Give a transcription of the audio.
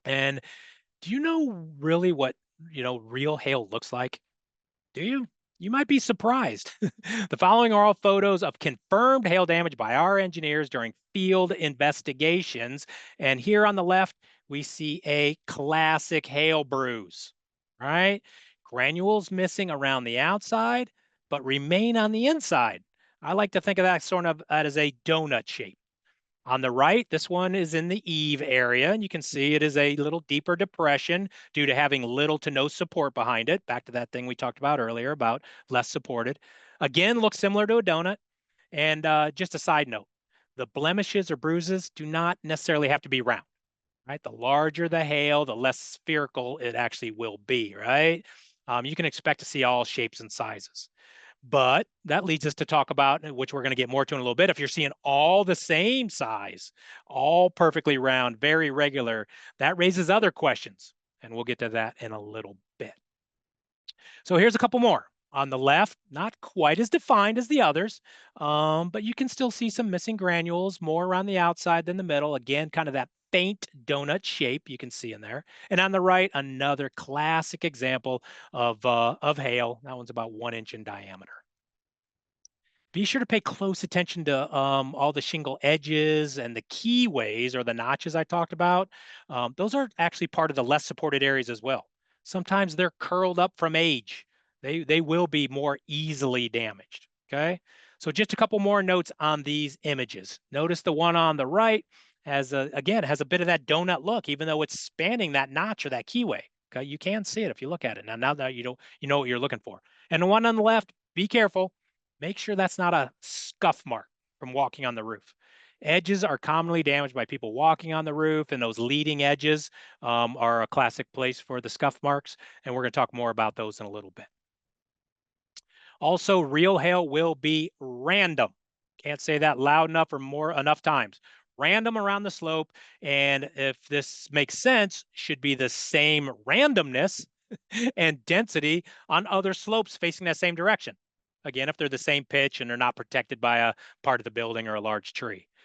And do you know really what, real hail looks like? Do you? You might be surprised. The following are all photos of confirmed hail damage by our engineers during field investigations. And here on the left, we see a classic hail bruise, right? Granules missing around the outside, but remain on the inside. I like to think of that sort of that as a donut shape. On the right, this one is in the eave area, and you can see it is a little deeper depression due to having little to no support behind it. Back to that thing we talked about earlier about less supported. Again, looks similar to a donut. And just a side note, the blemishes or bruises do not necessarily have to be round, right? The larger the hail, the less spherical it actually will be, right? You can expect to see all shapes and sizes. But that leads us to talk about, which we're going to get more to in a little bit. If you're seeing all the same size, all perfectly round, very regular, that raises other questions. And we'll get to that in a little bit. So here's a couple more. On the left, not quite as defined as the others, but you can still see some missing granules, more around the outside than the middle. Again, kind of that faint donut shape you can see in there. And on the right, another classic example of hail. That one's about 1 inch in diameter. Be sure to pay close attention to all the shingle edges and the keyways or the notches I talked about. Those are actually part of the less supported areas as well. Sometimes they're curled up from age. They will be more easily damaged. Okay. So just a couple more notes on these images. Notice the one on the right has a bit of that donut look, even though it's spanning that notch or that keyway. Okay. You can see it if you look at it. Now that you don't, you know what you're looking for. And the one on the left, be careful. Make sure that's not a scuff mark from walking on the roof. Edges are commonly damaged by people walking on the roof, and those leading edges are a classic place for the scuff marks. And we're going to talk more about those in a little bit. Also, real hail will be random. Can't say that loud enough or more enough times. Random around the slope. And if this makes sense, should be the same randomness and density on other slopes facing that same direction. Again, if they're the same pitch and they're not protected by a part of the building or a large tree.